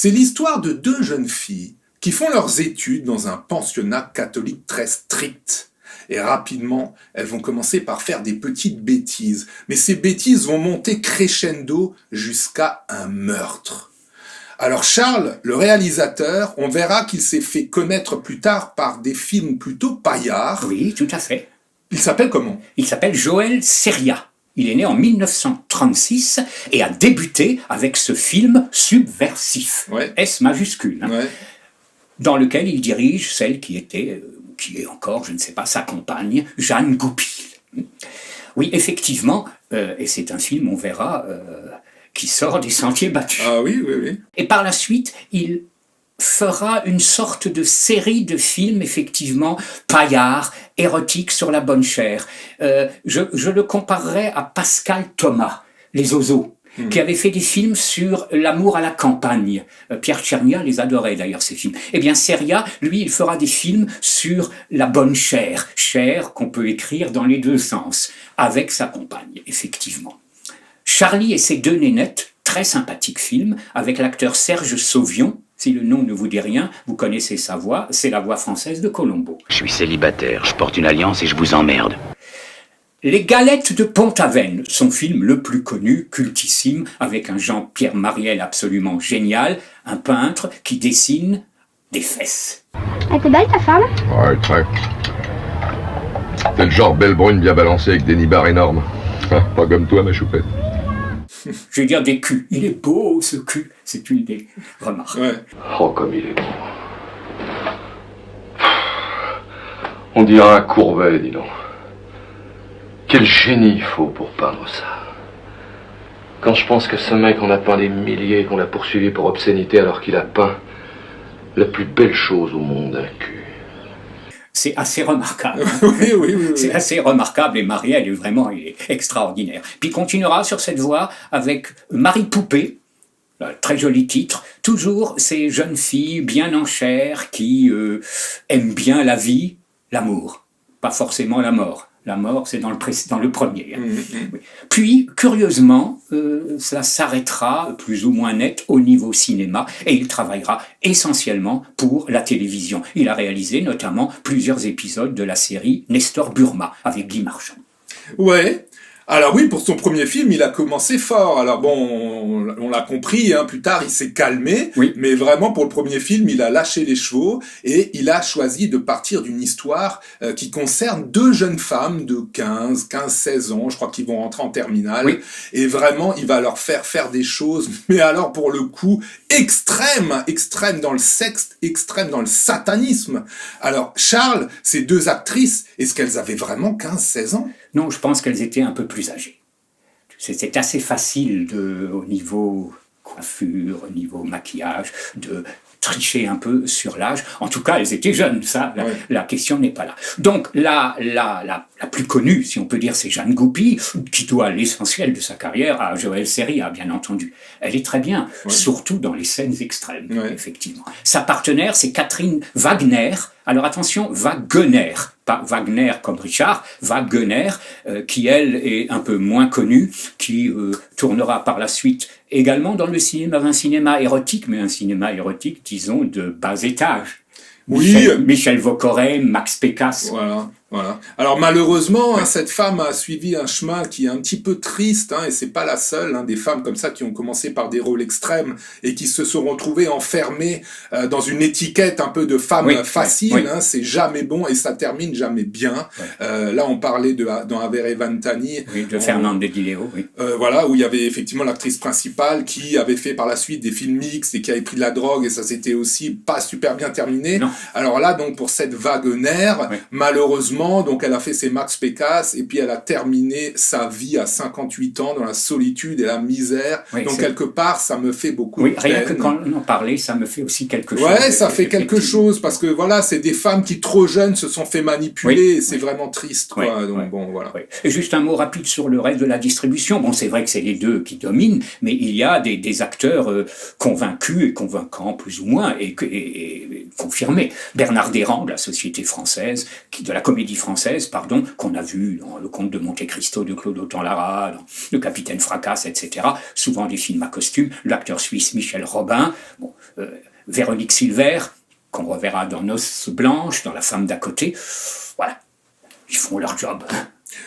C'est l'histoire de deux jeunes filles qui font leurs études dans un pensionnat catholique très strict. Et rapidement, elles vont commencer par faire des petites bêtises. Mais ces bêtises vont monter crescendo jusqu'à un meurtre. Alors Charles, le réalisateur, on verra qu'il s'est fait connaître plus tard par des films plutôt paillards. Oui, tout à fait. Il s'appelle comment ? Il s'appelle Joël Seria. Il est né en 1936 et a débuté avec ce film subversif, Ouais. S majuscule, Ouais. dans lequel il dirige celle qui est encore, je ne sais pas, sa compagne, Jeanne Goupil. Oui, effectivement, et c'est un film, on verra, qui sort des sentiers battus. Ah oui, oui, oui. Et par la suite, il fera une sorte de série de films, effectivement, paillards, érotiques sur la bonne chair. Je le comparerais à Pascal Thomas, Les Ozos, qui avait fait des films sur l'amour à la campagne. Pierre Tchernia les adorait d'ailleurs, ces films. Eh bien, Seria, lui, il fera des films sur la bonne chair, chair qu'on peut écrire dans les deux sens, avec sa compagne, effectivement. Charlie et ses deux nénettes, très sympathique film, avec l'acteur Serge Sauvion. Si le nom ne vous dit rien, vous connaissez sa voix, c'est la voix française de Colombo. Je suis célibataire, je porte une alliance et je vous emmerde. Les Galettes de Pont-Aven, son film le plus connu, cultissime, avec un Jean-Pierre Mariel absolument génial, un peintre qui dessine des fesses. Elle était belle ta femme? Ouais, très. T'es le genre belle brune bien balancée avec des nibards énormes. Pas comme toi, ma choupette. Je veux dire des culs. Il est beau ce cul, c'est une des remarques. Ouais. Oh, comme il est beau. On dirait un Courbet, dis donc. Quel génie il faut pour peindre ça. Quand je pense que ce mec en a peint des milliers, qu'on l'a poursuivi pour obscénité alors qu'il a peint la plus belle chose au monde, un cul. C'est assez remarquable. Oui, oui, oui. C'est assez remarquable et Marielle est vraiment il est extraordinaire. Puis il continuera sur cette voie avec Marie Poupée, très joli titre, toujours ces jeunes filles bien en chair qui aiment bien la vie, l'amour, pas forcément la mort. La mort, c'est dans le premier. Hein. Oui. Puis, curieusement, ça s'arrêtera plus ou moins net au niveau cinéma et il travaillera essentiellement pour la télévision. Il a réalisé notamment plusieurs épisodes de la série Nestor Burma avec Guy Marchand. Ouais. Alors oui, pour son premier film, il a commencé fort. Alors bon, on l'a compris, hein, plus tard, il s'est calmé. Oui. Mais vraiment, pour le premier film, il a lâché les chevaux et il a choisi de partir d'une histoire qui concerne deux jeunes femmes de 15-16 ans. Je crois qu'ils vont rentrer en terminale. Oui. Et vraiment, il va leur faire des choses, mais alors pour le coup, extrême dans le sexe, extrême dans le satanisme. Alors, Charles, ces deux actrices, est-ce qu'elles avaient vraiment 15-16 ans ? Non, je pense qu'elles étaient un peu plus âgées. C'était assez facile au niveau coiffure, au niveau maquillage, de tricher un peu sur l'âge. En tout cas, elles étaient jeunes, ça, la question n'est pas là. Donc, la plus connue, si on peut dire, c'est Jeanne Goupil, qui doit l'essentiel de sa carrière à Joël Seria, bien entendu. Elle est très bien, surtout dans les scènes extrêmes, effectivement. Sa partenaire, c'est Catherine Wagner. Alors attention, Wagner, pas Wagner comme Richard, Wagner, qui elle est un peu moins connue, qui tournera par la suite également dans le cinéma, un cinéma érotique, mais un cinéma érotique, disons, de bas étage. Oui. Michel Vocoré, Max Pécasse. Voilà. Alors malheureusement, hein, cette femme a suivi un chemin qui est un petit peu triste, hein, et c'est pas la seule, hein, des femmes comme ça qui ont commencé par des rôles extrêmes et qui se sont retrouvées enfermées dans une étiquette un peu de femme facile. Hein, c'est jamais bon et ça termine jamais bien. Là, on parlait dans Avere Vantani, de Fernande Di Leo, voilà, où il y avait effectivement l'actrice principale qui avait fait par la suite des films mixtes et qui avait pris de la drogue et ça s'était aussi pas super bien terminé. Non. Alors là, donc pour cette Wagner, malheureusement, donc elle a fait ses Max Pécasse et puis elle a terminé sa vie à 58 ans dans la solitude et la misère. Donc quelque part, ça me fait beaucoup de peine. Rien que quand on en parlait, ça me fait aussi quelque chose. Ouais, ça fait quelque chose parce que voilà, c'est des femmes qui trop jeunes se sont fait manipuler et c'est vraiment triste, quoi. Donc bon, voilà. Et juste un mot rapide sur le reste de la distribution. Bon, c'est vrai que c'est les deux qui dominent, mais il y a des acteurs convaincus et convaincants plus ou moins et confirmés. Bernard Desrand de la Société française, de la Comédie comédies françaises, qu'on a vues dans Le Comte de Monte-Cristo de Claude Autant-Lara, dans Le Capitaine Fracasse, etc. Souvent des films à costume. L'acteur suisse Michel Robin, Véronique Silver, qu'on reverra dans Noces blanches, dans La femme d'à côté. Voilà, ils font leur job.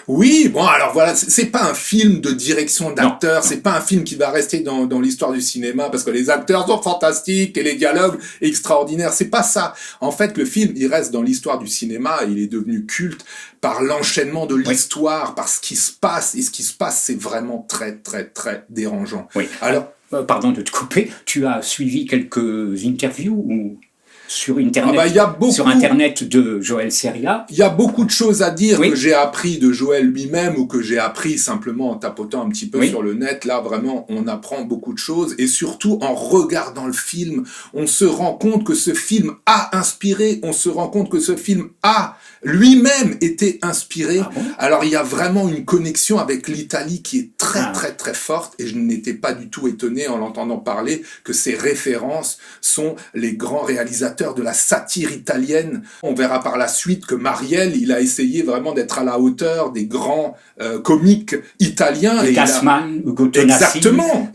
Oui, bon, alors voilà, c'est pas un film de direction d'acteurs, c'est pas un film qui va rester dans l'histoire du cinéma parce que les acteurs sont fantastiques et les dialogues extraordinaires, c'est pas ça. En fait, le film, il reste dans l'histoire du cinéma, il est devenu culte par l'enchaînement de l'histoire, par ce qui se passe, et ce qui se passe, c'est vraiment très, très, très dérangeant. Oui. Alors, pardon de te couper, tu as suivi quelques interviews ou... Sur Internet, sur Internet de Joël Seria. Il y a beaucoup de choses à dire que j'ai appris de Joël lui-même ou que j'ai appris simplement en tapotant un petit peu sur le net. Là, vraiment, on apprend beaucoup de choses. Et surtout, en regardant le film, on se rend compte que ce film a inspiré. On se rend compte que ce film a lui-même été inspiré. Ah bon? Alors, il y a vraiment une connexion avec l'Italie qui est très, très, très forte. Et je n'étais pas du tout étonné en l'entendant parler que ces références sont les grands réalisateurs de la satire italienne. On verra par la suite que Marielle, il a essayé vraiment d'être à la hauteur des grands comiques italiens. Gassman, Ugo Tonassi,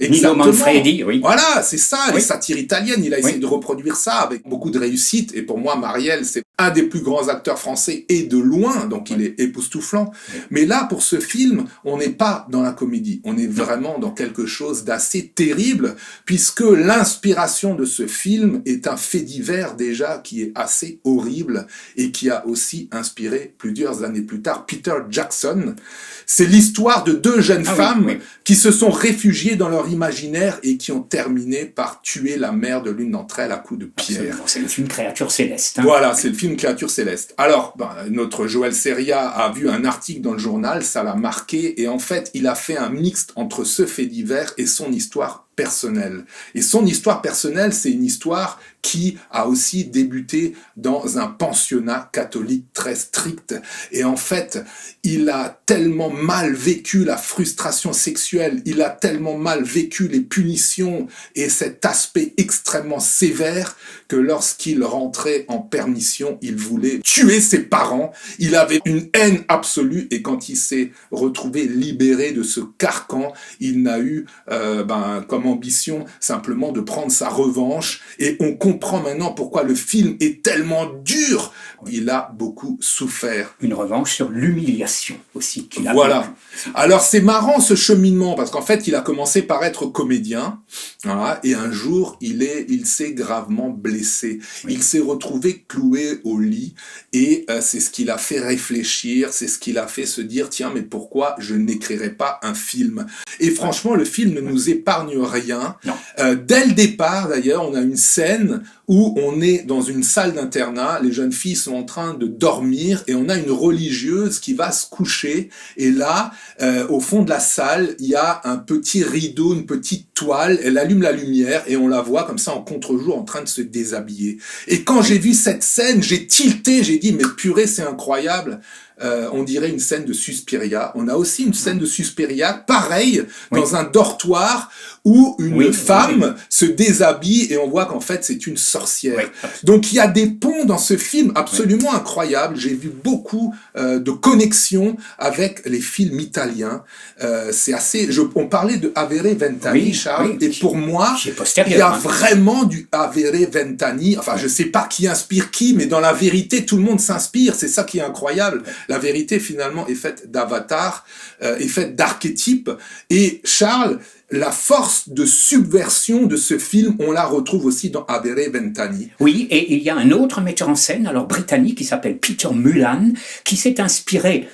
Nino Manfredi. Oui. Voilà, c'est ça, les satires italiennes. Il a essayé de reproduire ça avec beaucoup de réussite. Et pour moi, Marielle, c'est un des plus grands acteurs français et de loin, donc il est époustouflant. Mais là, pour ce film, on n'est pas dans la comédie. On est vraiment dans quelque chose d'assez terrible, puisque l'inspiration de ce film est un fait divers déjà qui est assez horrible et qui a aussi inspiré plusieurs années plus tard Peter Jackson. C'est l'histoire de deux jeunes femmes qui se sont réfugiées dans leur imaginaire et qui ont terminé par tuer la mère de l'une d'entre elles à coups de pierre. Absolument. C'est le film Créature céleste. Voilà, c'est le film Créature céleste. Alors, notre Joël Seria a vu un article dans le journal, ça l'a marqué, et en fait, il a fait un mixte entre ce fait divers et son histoire personnelle. Et son histoire personnelle, c'est une histoire qui a aussi débuté dans un pensionnat catholique très strict. Et en fait, il a tellement mal vécu la frustration sexuelle, il a tellement mal vécu les punitions et cet aspect extrêmement sévère que lorsqu'il rentrait en permission, il voulait tuer ses parents. Il avait une haine absolue et quand il s'est retrouvé libéré de ce carcan, il n'a eu comme ambition simplement de prendre sa revanche. Et on comprend maintenant pourquoi le film est tellement dur. Il a beaucoup souffert. Une revanche sur l'humiliation aussi qu'il a. Voilà. Alors c'est marrant ce cheminement parce qu'en fait il a commencé par être comédien, voilà, et un jour il s'est gravement blessé. Oui. Il s'est retrouvé cloué au lit et c'est ce qui l'a fait réfléchir, c'est ce qui l'a fait se dire tiens mais pourquoi je n'écrirais pas un film. Et franchement le film ne nous épargne rien. Dès le départ d'ailleurs on a une scène où on est dans une salle d'internat, les jeunes filles sont en train de dormir et on a une religieuse qui va se coucher et là, au fond de la salle, il y a un petit rideau, une petite toile, elle allume la lumière et on la voit comme ça en contre-jour en train de se déshabiller. Et quand j'ai vu cette scène, j'ai tilté, j'ai dit mais purée c'est incroyable. On dirait une scène de Suspiria. On a aussi une scène de Suspiria, pareil, dans un dortoir où une femme se déshabille et on voit qu'en fait c'est une sorcière. Donc il y a des ponts dans ce film absolument incroyables. J'ai vu beaucoup de connexions avec les films italiens. C'est assez. On parlait de Avere Ventani, Charles, et pour moi, il y a vraiment du Avere Ventani. Enfin, je sais pas qui inspire qui, mais dans la vérité, tout le monde s'inspire. C'est ça qui est incroyable. La vérité, finalement, est faite d'avatar, est faite d'archétypes. Et Charles, la force de subversion de ce film, on la retrouve aussi dans Avere Ventani. Oui, et il y a un autre metteur en scène, alors britannique, qui s'appelle Peter Mullan, qui s'est inspiré,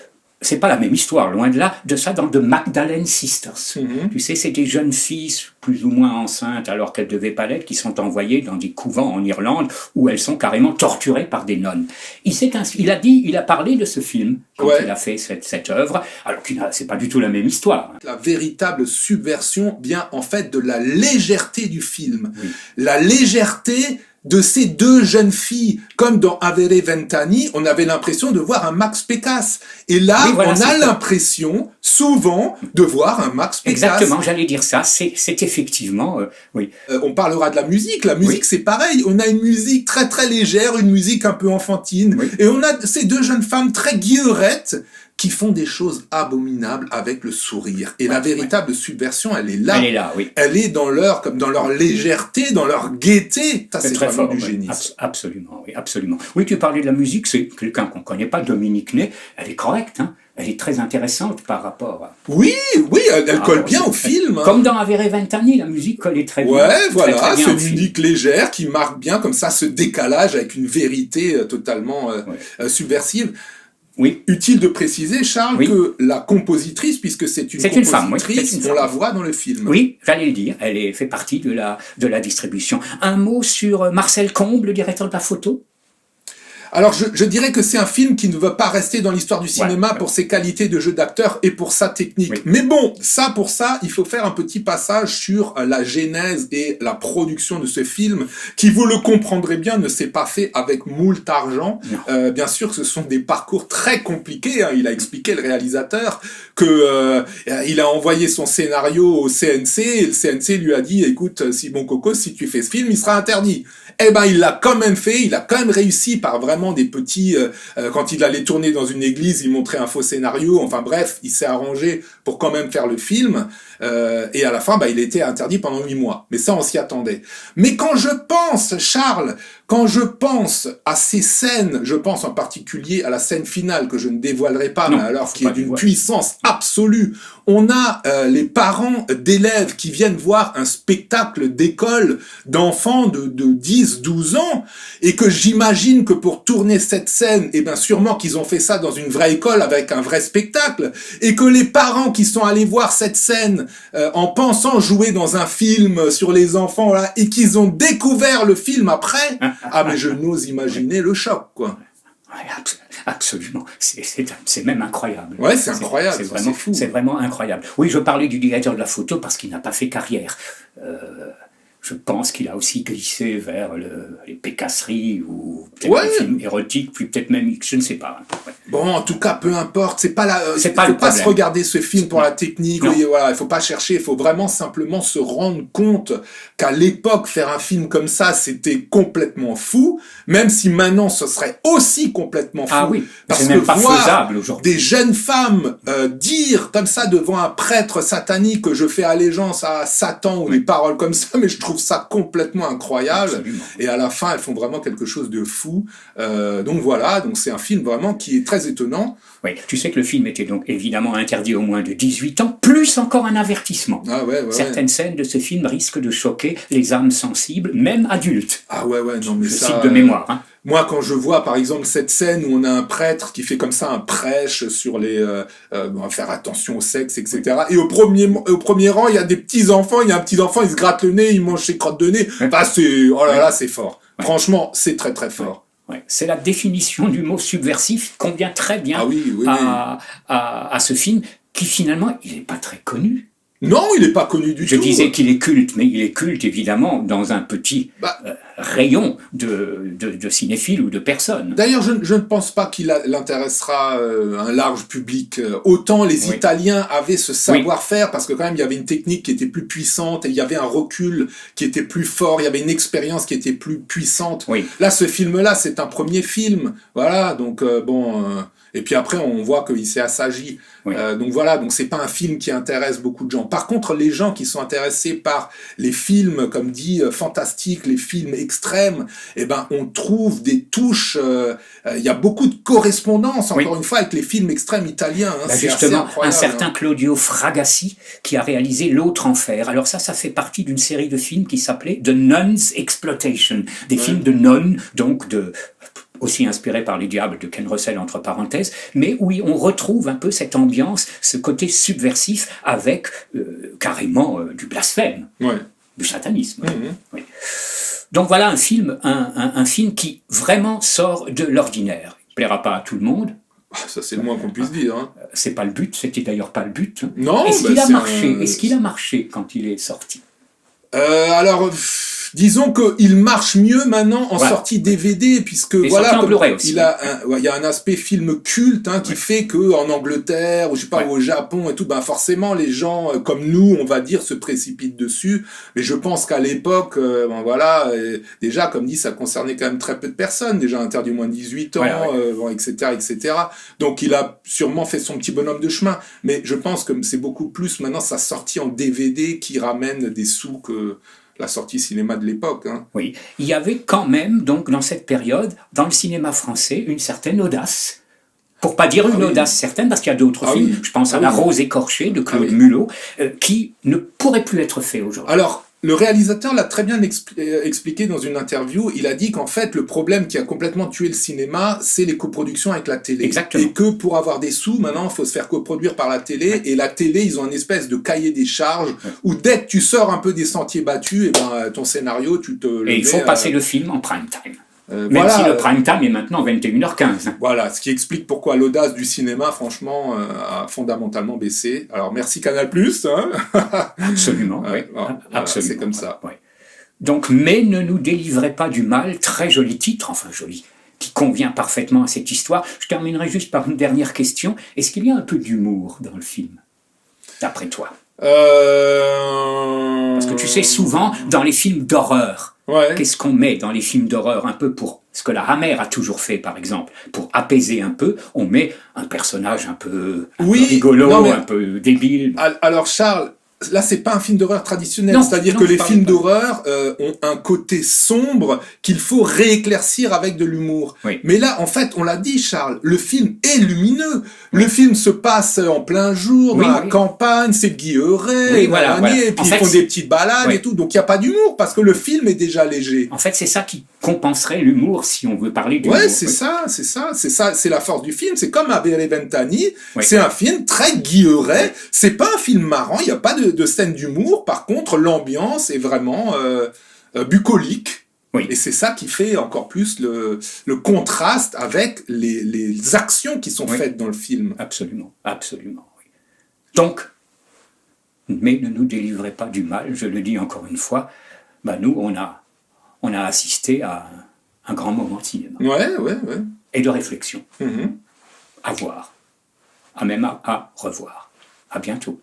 c'est pas la même histoire, loin de là, de ça dans The Magdalene Sisters. Mm-hmm. Tu sais, c'est des jeunes filles plus ou moins enceintes alors qu'elles devaient pas l'être, qui sont envoyées dans des couvents en Irlande où elles sont carrément torturées par des nonnes. Il a parlé de ce film quand il a fait cette œuvre, alors que c'est pas du tout la même histoire. La véritable subversion vient en fait de la légèreté du film. Oui. La légèreté de ces deux jeunes filles, comme dans Avere Vent'anni, on avait l'impression de voir un Max Pécasse. Et là, Oui, voilà, on a l'impression, souvent, de voir un Max Pécasse. Exactement, j'allais dire ça. C'est effectivement, oui. On parlera de la musique. La musique, Oui. c'est pareil. On a une musique très très légère, une musique un peu enfantine. Oui. Et on a ces deux jeunes femmes très guillerettes qui font des choses abominables avec le sourire. Et la véritable subversion, elle est là. Elle est là, oui. Elle est dans leur légèreté, dans leur gaieté. Ça, c'est très vraiment fort, du oui. génie. Absolument, oui, absolument. Oui, tu parlais de la musique, c'est quelqu'un qu'on ne connaît pas, Dominique Ney. Elle est correcte, hein. Elle est très intéressante par rapport à... Oui, elle colle bien au film. Hein. Comme dans Avere Vent'anni, la musique collait très bien. Ouais, voilà, très bien c'est au une film. musique légère qui marque bien comme ça ce décalage avec une vérité totalement subversive. Oui. Utile de préciser, Charles, Oui. que la compositrice, puisque c'est une compositrice, femme, oui, c'est une on femme. la voit dans le film. Oui, j'allais le dire, elle fait partie de la distribution. Un mot sur Marcel Combe, le directeur de la photo. Alors, je dirais que c'est un film qui ne va pas rester dans l'histoire du cinéma pour ses qualités de jeu d'acteur et pour sa technique. Oui. Mais bon, pour ça, il faut faire un petit passage sur la genèse et la production de ce film, qui, vous le comprendrez bien, ne s'est pas fait avec moult argent. Bien sûr que ce sont des parcours très compliqués. Hein. Il a expliqué, le réalisateur, que il a envoyé son scénario au CNC, et le CNC lui a dit, écoute, Simon Coco, si tu fais ce film, il sera interdit. Eh ben, il l'a quand même fait, il a quand même réussi par vraiment des petits... quand il allait tourner dans une église, il montrait un faux scénario, enfin bref, il s'est arrangé pour quand même faire le film, et à la fin, il était interdit pendant 8 mois. Mais ça, on s'y attendait. Mais quand je pense, Charles, quand je pense à ces scènes, je pense en particulier à la scène finale, que je ne dévoilerai pas, Non, mais alors qui est d'une dévoiler. puissance absolue, on a les parents d'élèves qui viennent voir un spectacle d'école d'enfants de 10-12 ans, et que j'imagine que pour tourner cette scène, sûrement qu'ils ont fait ça dans une vraie école avec un vrai spectacle, et que les parents qui sont allés voir cette scène en pensant jouer dans un film sur les enfants, là, et qu'ils ont découvert le film après, mais je n'ose imaginer le choc, quoi. Ouais, absolument. C'est même incroyable. Ouais, c'est incroyable. C'est ça, vraiment, c'est fou. c'est vraiment incroyable. Oui, je parlais du directeur de la photo parce qu'il n'a pas fait carrière. Je pense qu'il a aussi glissé vers les pécasseries ou peut-être les films érotiques, puis peut-être même, je ne sais pas. Ouais. Bon, en tout cas, peu importe. C'est pas C'est faut pas le pas se problème. regarder ce film pour la technique. Non. Oui, voilà, il faut pas chercher. Il faut vraiment simplement se rendre compte qu'à l'époque, faire un film comme ça, c'était complètement fou. Même si maintenant, ce serait aussi complètement fou. Ah oui, parce c'est que même pas voir faisable aujourd'hui. des jeunes femmes dire comme ça devant un prêtre satanique que je fais allégeance à Satan ou des paroles comme ça, mais je trouve ça complètement incroyable. Absolument. Et à la fin, elles font vraiment quelque chose de fou. Donc voilà, donc c'est un film vraiment qui est très étonnant. Oui, tu sais que le film était donc évidemment interdit au moins de 18 ans, plus encore un avertissement. Ah ouais. Certaines scènes de ce film risquent de choquer les âmes sensibles, même adultes. Ah ouais, non mais Je ça... cite de mémoire. Hein. Moi, quand je vois, par exemple, cette scène où on a un prêtre qui fait comme ça un prêche sur les... faire attention au sexe, etc. Et au premier rang, il y a des petits-enfants, il y a un petit-enfant, il se gratte le nez, il mange ses crottes de nez. C'est... Oh là là, c'est fort. Ouais. Franchement, c'est très très fort. Ouais. C'est la définition du mot subversif qui convient très bien Ah oui. à ce film, qui finalement, il n'est pas très connu. Non, il n'est pas connu du tout. Je disais qu'il est culte, mais il est culte évidemment dans un petit rayon de cinéphiles ou de personnes. D'ailleurs, je ne pense pas qu'il l'intéressera un large public. Autant les Italiens avaient ce savoir-faire, parce que quand même, il y avait une technique qui était plus puissante, et il y avait un recul qui était plus fort, il y avait une expérience qui était plus puissante. Oui. Là, ce film-là, c'est un premier film. Voilà, donc et puis après, on voit qu'il s'est assagi. Oui. Donc voilà, donc c'est pas un film qui intéresse beaucoup de gens. Par contre, les gens qui sont intéressés par les films, comme dit, fantastiques, les films extrêmes, on trouve des touches. Il y a beaucoup de correspondances, encore une fois, avec les films extrêmes italiens. Hein, c'est assez justement, incroyable. un certain Claudio Fragassi qui a réalisé L'Autre Enfer. Alors ça fait partie d'une série de films qui s'appelait The Nun's Exploitation, des films de nonnes, donc aussi inspiré par Les Diables de Ken Russell, entre parenthèses, mais où on retrouve un peu cette ambiance, ce côté subversif avec carrément du blasphème, du satanisme. Oui. Donc voilà un film qui vraiment sort de l'ordinaire. Il ne plaira pas à tout le monde. Ça, c'est le moins qu'on puisse dire. Hein. C'est pas le but, c'était d'ailleurs pas le but. Non, Est-ce qu'il a marché quand il est sorti? Alors... Disons qu'il marche mieux maintenant en Voilà. sortie DVD, puisque Et voilà, sorti en comme Blu-ray aussi. il y a un aspect film culte qui fait que en Angleterre ou je sais pas, Ouais. ou au Japon et tout, ben forcément les gens comme nous, on va dire, se précipitent dessus. Mais je pense qu'à l'époque, déjà comme dit, ça concernait quand même très peu de personnes, déjà interdit moins de 18 ans, Ouais. etc., etc. Donc il a sûrement fait son petit bonhomme de chemin. Mais je pense que c'est beaucoup plus maintenant sa sortie en DVD qui ramène des sous que la sortie cinéma de l'époque. Hein. Oui, il y avait quand même, donc, dans cette période, dans le cinéma français, une certaine audace. Pour pas dire une audace certaine, parce qu'il y a d'autres films, oui. je pense à La Rose écorchée de Claude oui. Mulot, qui ne pourrait plus être fait aujourd'hui. Alors, le réalisateur l'a très bien expliqué dans une interview. Il a dit qu'en fait, le problème qui a complètement tué le cinéma, c'est les coproductions avec la télé. Exactement. Et que pour avoir des sous, maintenant, il faut se faire coproduire par la télé. Ouais. Et la télé, ils ont une espèce de cahier des charges où dès que tu sors un peu des sentiers battus, et ben, ton scénario, tu te le Et il faut mets, passer le film en prime time. Même voilà, si le prime time est maintenant 21h15. Voilà, ce qui explique pourquoi l'audace du cinéma, franchement, a fondamentalement baissé. Alors, merci Canal+. Hein. Absolument, oui. Voilà, Absolument. C'est comme ça. Ouais. Donc, mais ne nous délivrez pas du mal, très joli titre, enfin joli, qui convient parfaitement à cette histoire. Je terminerai juste par une dernière question. Est-ce qu'il y a un peu d'humour dans le film, d'après toi ? Parce que tu sais, souvent, dans les films d'horreur, qu'est-ce qu'on met dans les films d'horreur un peu pour ce que la Hammer a toujours fait, par exemple, pour apaiser un peu, on met un personnage un peu rigolo, un peu débile. Alors Charles, là c'est pas un film d'horreur traditionnel, Non, c'est-à-dire que les films d'horreur ont un côté sombre qu'il faut rééclaircir avec de l'humour. Oui. Mais là, en fait, on l'a dit Charles, le film est lumineux. Le film se passe en plein jour, dans la campagne, c'est Guilleret, voilà. Et puis ils font des petites balades et tout, donc il n'y a pas d'humour, parce que le film est déjà léger. En fait, c'est ça qui compenserait l'humour, si on veut parler d'humour. Ouais, c'est ça, c'est la force du film, c'est comme Abele Ventani, c'est un film très Guilleret, c'est pas un film marrant, il n'y a pas de scène d'humour, par contre, l'ambiance est vraiment bucolique. Oui. Et c'est ça qui fait encore plus le contraste avec les actions qui sont faites dans le film. Absolument, absolument. Oui. Donc, mais ne nous délivrez pas du mal, je le dis encore une fois, nous, on a assisté à un grand moment de cinéma. Ouais. Et de réflexion. Mm-hmm. À voir. Même à revoir. À bientôt.